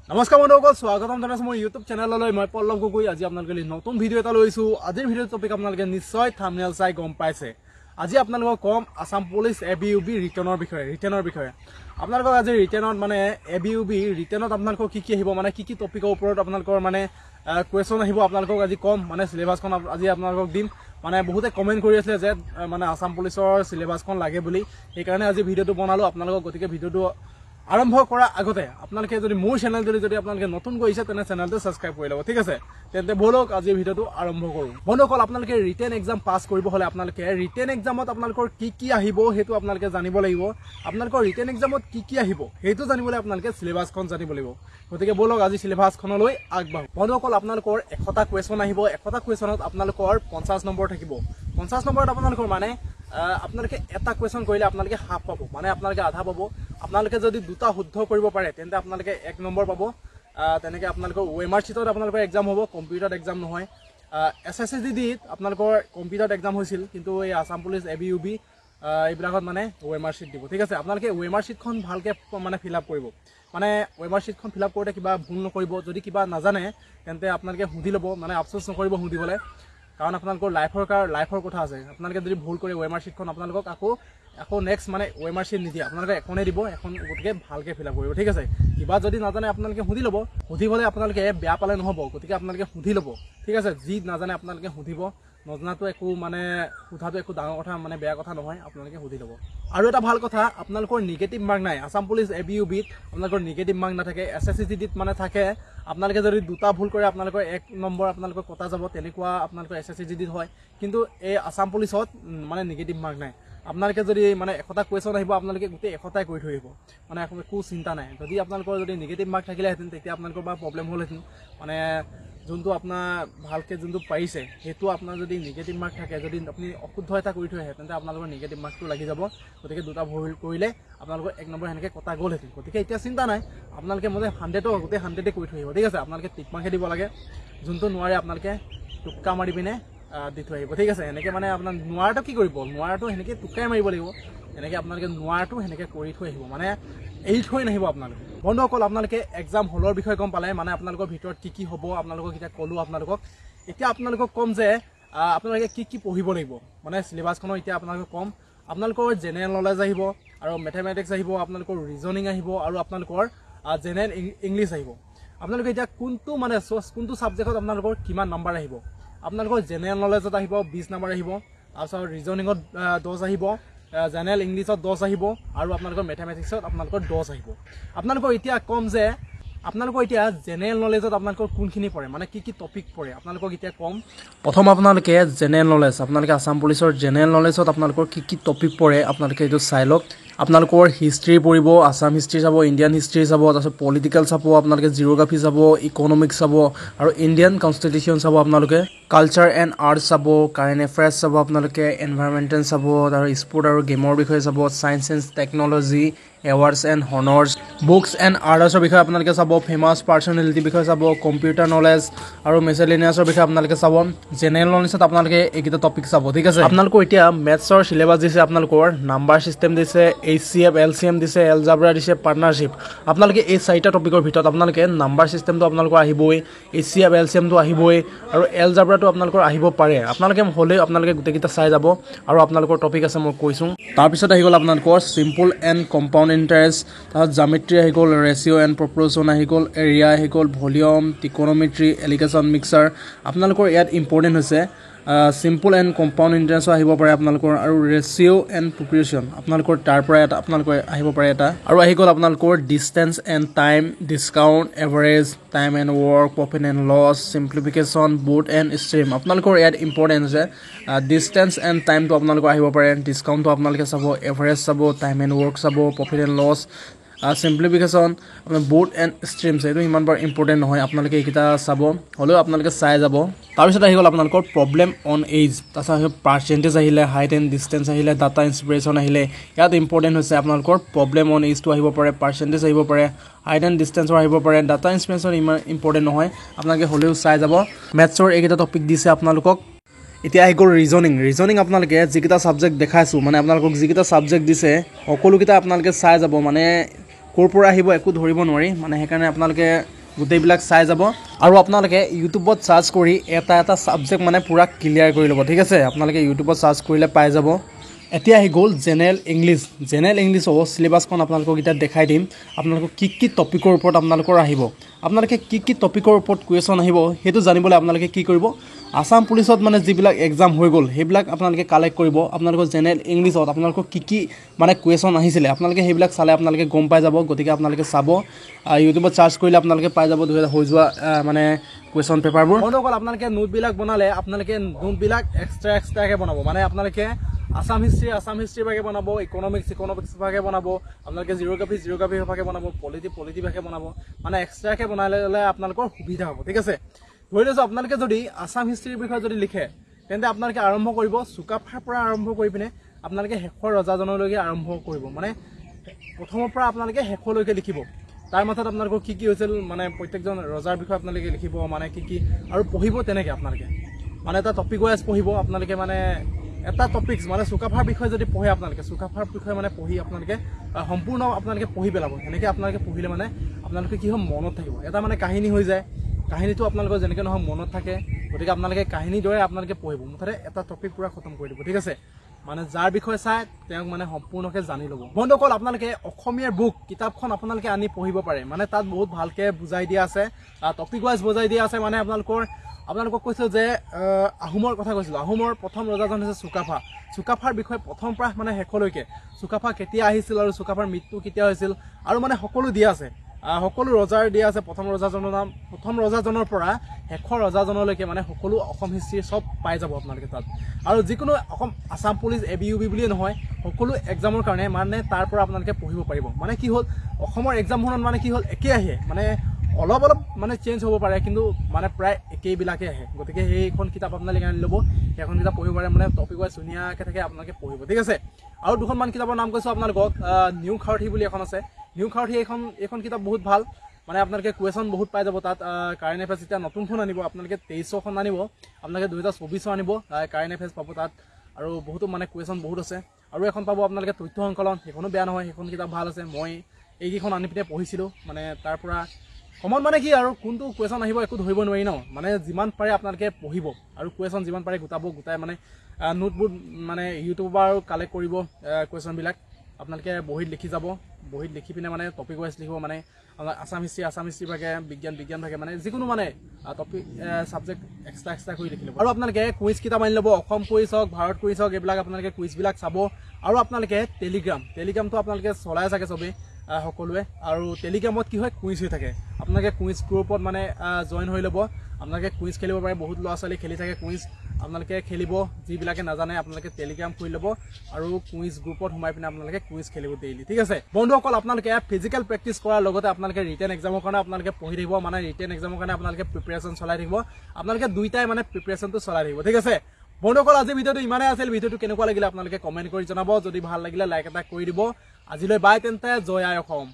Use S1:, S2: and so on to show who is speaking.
S1: নমস্কাৰ বন্ধুসকল, স্বাগতম জনাইছো মোৰ ইউটিউব চেনেললৈ। মই পল্লৱ গগৈ। আজি আপোনালোকে নতুন ভিডিঅ' এটা লৈছো। আজিৰ ভিডিঅ'ৰ টপিক আপোনালোকে নিশ্চয় থাম্বনেইল চাই গম পাইছে। আজি আপোনালোকক কম আসাম পুলিচ ABUB ৰিটাৰ্ণৰ বিষয়ে। আপোনালোকক আজি ৰিটাৰ্ণত মানে ABUB ৰিটাৰ্ণত আপোনালোকক কি আহিব, মানে কি টপিকৰ ওপৰত আপোনালোকৰ মানে কুৱেশ্যন আহিব, আপোনালোকক আজি কম মানে চিলেবাছখন আজি আপোনালোকক দিম। মানে বহুতে কমেণ্ট কৰি আছিলে যে মানে আসাম পুলিচৰ চিলেবাছখন লাগে বুলি, সেইকাৰণে আজি ভিডিঅ'টো বনালোঁ আপোনালোকক। গতিকে ভিডিঅ'টো আৰম্ভ কৰাৰ আগতে আপোনালোকে যদি মোৰ চেনেলটো যদি আপোনালোকে নতুন কৰিছে তেনে চেনেলটো ছাবস্ক্ৰাইব কৰি ল'ব, ঠিক আছে। তেন্তে বলক আজি ভিডিঅ'টো আৰম্ভ কৰোঁ। বন্ধুসকল, আপোনালোকে ৰিটেন এক্সাম পাছ কৰিব হ'লে আপোনালোকে ৰিটেন এক্সামত আপোনালোকৰ কি আহিব সেইটো আপোনালোকে জানিব লাগিব। আপোনালোকৰ ৰিটেন এক্সামত কি আহিব সেইটো জানিবলৈ আপোনালোকে চিলেবাছখন জানিব লাগিব। গতিকে বলক আজি চিলেবাছখনলৈ আগবাঢ়ো। বন্ধুসকল, আপোনালোকৰ 100টা কুৱেশ্যন আহিব। 100টা কুৱেশ্যনত আপোনালোকৰ 50 নম্বৰ থাকিব। 50 নম্বৰত আপোনালোকৰ মানে আপোনালোকে এটা কুৱেশ্যন কৰিলে আপোনালোকে হাফ পাব, মানে আপোনালোকে আধা পাব। আপোনালোকে যদি দুটা শুদ্ধ কৰিব পাৰে তেন্তে আপোনালোকে 1 নম্বৰ পাব। তেনেকৈ আপোনালোকৰ OMR শ্বীটত আপোনালোকৰ এক্সাম হ'ব, কম্পিউটাৰত এক্সাম নহয়। SSCDত আপোনালোকৰ কম্পিউটাৰত এক্সাম হৈছিল, কিন্তু এই আসাম পুলিচ ABUB এইবিলাকত মানে OMR শ্বীট দিব, ঠিক আছে। আপোনালোকে OMR শ্বীটখন ভালকৈ মানে ফিল আপ কৰিব। মানে OMR শ্বীটখন ফিল আপ কৰোঁতে কিবা ভুল নকৰিব। যদি কিবা নাজানে তেন্তে আপোনালোকে সুধি ল'ব, মানে আফচোচ নকৰিব সুধিবলৈ, কাৰণ আপোনালোকৰ লাইফৰ কথা আছে। আপোনালোকে যদি ভুল কৰে OMR শ্বীটখন আপোনালোকক আকৌ নেক্সট মানে OMR শ্বীট নিদিয়ে, আপোনালোকে এখনেই দিব, এখন। গতিকে ভালকৈ ফিল আপ কৰিব, ঠিক আছে। কিবা যদি নাজানে আপোনালোকে সুধি ল'ব। সুধিবলৈ আপোনালোকে বেয়া পালে নহ'ব, গতিকে আপোনালোকে সুধি ল'ব, ঠিক আছে। যি নাজানে আপোনালোকে সুধিব। নজনাটো একো মানে সোধাটো একো ডাঙৰ কথা, মানে বেয়া কথা নহয়, আপোনালোকে সুধি ল'ব। আৰু এটা ভাল কথা, আপোনালোকৰ নিগেটিভ মাৰ্ক নাই। আসাম পুলিচ ABUBত আপোনালোকৰ নিগেটিভ মাৰ্ক নাথাকে। SSCDত মানে থাকে। আপোনালোকে যদি দুটা ভুল কৰে আপোনালোকৰ 1 নম্বৰ আপোনালোকৰ কটা যাব, তেনেকুৱা আপোনালোকৰ SSCDত হয়। কিন্তু এই আসাম পুলিচত মানে নিগেটিভ মাৰ্ক নাই। আপোনালোকে যদি মানে 100টা কুৱেশ্যন আহিব, আপোনালোকে গোটেই 100টাই কৰি থৈ আহিব, মানে একো চিন্তা নাই। যদি আপোনালোকৰ যদি নিগেটিভ মাৰ্ক থাকিলেহেঁতেন তেতিয়া আপোনালোকৰ বা প্ৰব্লেম হ'লহেঁতেন। মানে যোনটো আপোনাৰ ভালকৈ যোনটো পাৰিছে সেইটো আপোনাৰ যদি নিগেটিভ মাৰ্ক থাকে, যদি আপুনি অশুদ্ধ এটা কৰি থৈ আহে তেন্তে আপোনালোকৰ নিগেটিভ মাৰ্কটো লাগি যাব। গতিকে দুটা ভুল কৰিলে আপোনালোকৰ 1 নম্বৰ সেনেকৈ কটা গ'লহেঁতেন। গতিকে এতিয়া চিন্তা নাই, আপোনালোকে মানে 100টো গোটেই 100তে কৰি থৈ আহিব, ঠিক আছে। আপোনালোকে টিক মাৰ্কহে দিব লাগে। যোনটো নোৱাৰে আপোনালোকে টোক্কা মাৰি পিনে দি থৈ আহিব, ঠিক আছে। এনেকৈ মানে আপোনাৰ নোৱাৰাটো কি কৰিব, নোৱাৰাটো সেনেকৈ টোক্কাই মাৰিব লাগিব। এনেকৈ আপোনালোকে নোৱাৰাটো সেনেকৈ কৰি থৈ আহিব, মানে এৰি থৈ নাহিব আপোনালোকে। বন্ধুসকল, আপোনালোকে এক্সাম হলৰ বিষয়ে গম পালে, মানে আপোনালোকৰ ভিতৰত কি হ'ব আপোনালোকক এতিয়া ক'লোঁ আপোনালোকক। এতিয়া আপোনালোকক ক'ম যে আপোনালোকে কি পঢ়িব লাগিব, মানে চিলেবাছখনৰ এতিয়া আপোনালোকক ক'ম। আপোনালোকৰ জেনেৰেল নলেজ আহিব, আৰু মেথমেটিক্স আহিব, আপোনালোকৰ ৰিজনিং আহিব, আৰু আপোনালোকৰ জেনেৰেল ইংলিছ আহিব। আপোনালোকে এতিয়া কোনটো ছাবজেক্টত আপোনালোকৰ কিমান নম্বৰ আহিব। আপোনালোকৰ জেনেৰেল নলেজত আহিব 20 নম্বৰ আহিব, তাৰপিছত ৰিজনিঙত 10 আহিব, জেনেৰেল ইংলিছত 10 আহিব, আৰু আপোনালোকৰ মেথমেটিক্সত আপোনালোকৰ 10 আহিব। আপোনালোকৰ এতিয়া ক'ম যে আপোনালোকৰ এতিয়া জেনেৰেল নলেজত আপোনালোকৰ কোনখিনি পৰে, মানে কি টপিক পৰে আপোনালোকক এতিয়া ক'ম। প্ৰথম আপোনালোকে জেনেৰেল নলেজ, আপোনালোকে আসাম পুলিচৰ জেনেৰেল নলেজত আপোনালোকৰ কি টপিক পৰে আপোনালোকে এইটো চাই লওক। আপোনালোকৰ হিষ্ট্ৰী পৰিব, আসাম হিষ্ট্ৰী চাব, ইণ্ডিয়ান হিষ্ট্ৰী চাব, তাৰপিছত পলিটিকেল চাব, আপোনালোকে জিঅ'গ্ৰাফী চাব, ইকনমিক্স চাব, আৰু ইণ্ডিয়ান কনষ্টিটিউশ্যন চাব। আপোনালোকে কালচাৰ এণ্ড আৰ্টছ চাব, কাৰেণ্ট এফেয়াৰ্ছ চাব, আপোনালোকে এনভাইৰনমেণ্টেল চাব, আৰু স্পৰ্ট আৰু গেমৰ বিষয়ে চাব, science and technology, awards and honours, books and আৰ্টছৰ বিষয়ে আপোনালোকে চাব, ফেমাছ পাৰ্চনেলিটিৰ বিষয়ে চাব, কম্পিউটাৰ নলেজ আৰু মেছেলেনিয়াছৰ বিষয়ে আপোনালোকে চাব। জেনেৰেল নলেজত আপোনালোকে এইকেইটা টপিক চাব, ঠিক আছে। আপোনালোকৰ এতিয়া মেথছৰ চিলেবাছ দিছে, আপোনালোকৰ নাম্বাৰ চিষ্টেম দিছে, HCF LCM দিছে, এলজাব্ৰা দিছে, পাৰ্টনাৰশ্বিপ। আপোনালোকে এই 4টা টপিকৰ ভিতৰত আপোনালোকে নাম্বাৰ চিষ্টেমটো আপোনালোকৰ আহিবই, HCF LCMটো আহিবই, আৰু এলজাব্ৰাটো আপোনালোকৰ আহিব পাৰে। আপোনালোকে হ'লেও আপোনালোকে গোটেইকেইটা চাই যাব, আৰু আপোনালোকৰ টপিক আছে মই কৈছোঁ। তাৰপিছত আহি গ'ল আপোনালোকৰ চিম্পল এণ্ড কম্পাউণ্ড ইণ্টাৰেষ্ট, তাৰপিছত জামেট্ৰি আহি গ'ল, ৰেচিঅ' এণ্ড প্ৰপ'ৰ্চন আহি গ'ল, এৰিয়া আহি গ'ল, ভলিউম, ত্ৰিকোণমিট্ৰি, এলিগেশ্যন মিক্সাৰ। আপোনালোকৰ ইয়াত ইম্পৰ্টেণ্ট হৈছে চিম্পল এণ্ড কম্পাউণ্ড ইণ্টাৰেষ্টো আহিব পাৰে আপোনালোকৰ, আৰু ৰেচিঅ' এণ্ড প্ৰপ'ৰ্চন আপোনালোকৰ তাৰ পৰা এটা আপোনালোকৰ আহিব পাৰে এটা। আৰু আহি গ'ল আপোনালোকৰ distance and time, discount, average, time and work, profit and loss, simplification, boat and stream. আপোনালোকৰ ইয়াত ইম্পৰ্টেণ্ট হৈছে ডিষ্টেঞ্চ এণ্ড টাইমটো আপোনালোকৰ আহিব পাৰে, ডিছকাউণ্টটো আপোনালোকে চাব, এভাৰেজ চাব, টাইম এণ্ড ৱৰ্ক চাব, profit and loss, simplification, boat and streams. এইটো ইমান বাৰ ইম্পৰ্টেণ্ট নহয়, আপোনালোকে এইকেইটা চাব, হ'লেও আপোনালোকে চাই যাব। তাৰপিছত আহি গ'ল আপোনালোকৰ প্ৰব্লেম অন এইজ, তাৰপিছত আহিব পাৰ্চেণ্টেজ আহিলে, হাইট এণ্ড ডিষ্টেঞ্চ আহিলে, ডাটা ইনস্পিৰেশ্যন আহিলে। ইয়াত ইম্পৰ্টেণ্ট হৈছে আপোনালোকৰ প্ৰব্লেম অন এইজটো আহিব পাৰে, পাৰ্চেণ্টেজ আহিব পাৰে, হাইট এণ্ড ডিষ্টেঞ্চৰ আহিব পাৰে, ডাটা ইনস্পিৰেশ্যন ইমান ইম্পৰ্টেণ্ট নহয়, আপোনালোকে হ'লেও চাই যাব। মেথছৰ এইকেইটা টপিক দিছে আপোনালোকক। এতিয়া আহি গ'ল ৰিজনিং আপোনালোকে যিকেইটা ছাবজেক্ট দেখাইছোঁ, মানে আপোনালোকক যিকেইটা ছাবজেক্ট দিছে সকলোকেইটা আপোনালোকে চাই যাব। মানে ক'ৰ পৰা আহিব একো ধৰিব নোৱাৰি, মানে সেইকাৰণে আপোনালোকে গোটেইবিলাক চাই যাব আৰু আপোনালোকে ইউটিউবত সাৰ্চ কৰি এটা সাবজেক্ট মানে পুৰা ক্লিয়াৰ কৰি ল'ব ঠিক আছে আপোনালোকে ইউটিউবত সাৰ্চ কৰিলে পাই যাব এতিয়া আহি গ'ল জেনেৰেল ইংলিছ হ'ব সিলেবাসখন আপোনালোকক এতিয়া দেখাই দিম আপোনালোকক কি টপিকৰ ওপৰত আপোনালোকৰ আহিব আপোনালোকে কি টপিকৰ ওপৰত কুৱেশ্যন আহিব হেতু জানিবলৈ আপোনালোকে কি কৰিব আসাম পুলিচত মানে যিবিলাক এক্সাম হৈ গ'ল সেইবিলাক আপোনালোকে কালেক্ট কৰিব আপোনালোকৰ জেনেৰেল ইংলিছত আপোনালোকক কি মানে কুৱেশ্যন আহিছিলে আপোনালোকে সেইবিলাক চালে আপোনালোকে গম পাই যাব গতিকে আপোনালোকে চাব ইউটিউবত সাৰ্চ কৰিলে আপোনালোকে পাই যাব 2000 হৈ যোৱা মানে কুৱেশ্যন পেপাৰবোৰ বন্ধুসকল আপোনালোকে নোটবিলাক বনালে আপোনালোকে নোটবিলাক এক্সট্ৰাকে বনাব মানে আপোনালোকে আসাম হিষ্ট্ৰী ভাগে বনাব ইকোনমিক্স ভাগে বনাব আপোনালোকে জিঅ'গ্ৰাফি ভাগে বনাব পলিটি ভাগে বনাব মানে এক্সট্ৰাকে বনালে আপোনালোকৰ সুবিধা হ'ব ঠিক আছে ধৰি লৈছো আপোনালোকে যদি আসাম হিষ্ট্ৰীৰ বিষয়ে যদি লিখে তেন্তে আপোনালোকে আৰম্ভ কৰিব চুকাফাৰ পৰা আৰম্ভ কৰি পিনে আপোনালোকে শেষৰ ৰজাজনলৈকে আৰম্ভ কৰিব মানে প্ৰথমৰ পৰা আপোনালোকে শেষলৈকে লিখিব তাৰ মাজত আপোনালোকৰ কি হৈছিল মানে প্ৰত্যেকজন ৰজাৰ বিষয়ে আপোনালোকে লিখিব মানে কি আৰু পঢ়িব তেনেকৈ আপোনালোকে মানে এটা টপিক ৱাইজ পঢ়িব আপোনালোকে মানে এটা টপিকস মানে চুকাফাৰ বিষয়ে যদি পঢ়ে আপোনালোকে চুকাফাৰ বিষয়ে মানে পঢ়ি আপোনালোকে সম্পূৰ্ণ আপোনালোকে পঢ়ি পেলাব এনেকৈ আপোনালোকে পঢ়িলে মানে আপোনালোকে কি হয় মনত থাকিব এটা মানে কাহিনী হৈ যায় কাহিনীটো আপোনালোকৰ যেনেকৈ নহয় মনত থাকে গতিকে আপোনালোকে কাহিনীৰ দৰে আপোনালোকে পঢ়িব মুঠতে এটা টপিক পুৰা খতম কৰি দিব ঠিক আছে মানে যাৰ বিষয়ে চাই তেওঁক মানে সম্পূৰ্ণকৈ জানি ল'ব বন্ধুসকল আপোনালোকে অসমীয়াৰ বুক কিতাপখন আপোনালোকে আনি পঢ়িব পাৰে মানে তাত বহুত ভালকৈ বুজাই দিয়া আছে টপিক ৱাইজ বুজাই দিয়া আছে মানে আপোনালোকক কৈছিল যে আহোমৰ কথা কৈছিল আহোমৰ প্ৰথম ৰজাজন হৈছে চুকাফাৰ বিষয়ে প্ৰথম পৰা মানে শেষলৈকে চুকাফা কেতিয়া আহিছিল আৰু চুকাফাৰ মৃত্যু কেতিয়া হৈছিল আৰু মানে সকলো দিয়া আছে সকলো ৰজাৰ দিয়া আছে প্ৰথম ৰজাজনৰ পৰা শেষৰ ৰজাজনলৈকে মানে সকলো অসম হিষ্ট্ৰী সব পাই যাব আপোনালোকে তাত আৰু যিকোনো অসম আসাম পুলিচ ABUB বুলিয়ে নহয় সকলো এক্সামৰ কাৰণে মানে তাৰ পৰা আপোনালোকে পঢ়িব পাৰিব মানে কি হ'ল অসমৰ এক্সামখনত মানে কি হ'ল একে আহে মানে অলপ মানে চেঞ্জ হ'ব পাৰে কিন্তু মানে প্ৰায় একেইবিলাকে আহে গতিকে সেইখন কিতাপ আপোনালোকে আনি ল'ব সেইখন কিতাপ পঢ়িব পাৰে মানে টপিক ৱাইজ ধুনীয়াকৈ থাকে আপোনালোকে পঢ়িব ঠিক আছে আৰু দুখনমান কিতাপৰ নাম কৈছোঁ আপোনালোকক নিউ খাৰথি বুলি এখন আছে নিউ খাৰথি এইখন কিতাপ বহুত ভাল মানে আপোনালোকে কুৱেশ্যন বহুত পাই যাব তাত কাৰেণ্ট এফেয়াৰ্ছ যেতিয়া নতুনখন আনিব আপোনালোকে 2300খন আনিব আপোনালোকে 2024 আনিব কাৰেণ্ট এফেয়াৰ্ছ পাব তাত আৰু বহুতো মানে কুৱেশ্যন বহুত আছে আৰু এখন পাব আপোনালোকে তথ্য সংকলন সেইখনো বেয়া নহয় সেইখন কিতাপ ভাল আছে মই এইকেইখন আনি পিনে পঢ়িছিলোঁ মানে তাৰ পৰা কমন মানে কি আৰু কোনটো কুৱেশ্যন আহিব একো ধৰিব নোৱাৰি ন মানে যিমান পাৰে আপোনালোকে পঢ়িব আৰু কুৱেশ্যন যিমান পাৰে গোটাই মানে নোটবোৰ মানে ইউটিউবৰ কালেক্ট কৰিব কুৱেশ্যনবিলাক আপোনালোকে বহীত লিখি যাব বহীত লিখি পিনে মানে টপিক ৱাইজ লিখিব মানে আসাম হিষ্ট্ৰী ভাগে বিজ্ঞান ভাগে মানে যিকোনো মানে টপিক ছাবজেক্ট এক্সট্ৰা কৰি লিখি ল'ব আৰু আপোনালোকে কুইজ কিতাপ আনি ল'ব অসম কুইজ হওক ভাৰত কুইজ হওক এইবিলাক আপোনালোকে কুইজবিলাক চাব আৰু আপোনালোকে টেলিগ্ৰামটো আপোনালোকে চলাই চাগে চবেই সকলোৱে আৰু টেলিগ্ৰামত কি হয় কুইজ হৈ থাকে আপোনালোকে কুইজ গ্ৰুপত মানে জইন হৈ ল'ব আপোনালোকে কুইজ খেলিব পাৰে বহুত ল'ৰা ছোৱালী খেলি থাকে কুইজ আপোনালোকে খেলিব যিবিলাকে নাজানে আপোনালোকে টেলিগ্ৰাম খুলি ল'ব আৰু কুইজ গ্ৰুপত সোমাই পিনে আপোনালোকে কুইজ খেলিব ডেইলি ঠিক আছে বন্ধুসকল আপোনালোকে ফিজিকেল প্ৰেক্টিছ কৰাৰ লগতে আপোনালোকে ৰিটেন এক্সামৰ কাৰণে আপোনালোকে পঢ়ি থাকিব মানে ৰিটেন এক্সামৰ কাৰণে আপোনালোকে প্ৰিপেৰেশ্যন চলাই থাকিব আপোনালোকে দুইটাই মানে প্ৰিপেৰেশ্যনটো চলাই থাকিব ঠিক আছে বন্ধুসকল আজি ভিডিঅ'টো ইমানেই আছিল ভিডিঅ'টো কেনেকুৱা লাগিলে আপোনালোকে কমেণ্ট কৰি জনাব যদি ভাল লাগিলে লাইক এটা কৰি দিব আজিলৈ বাই তেন্তে জয় আই অসম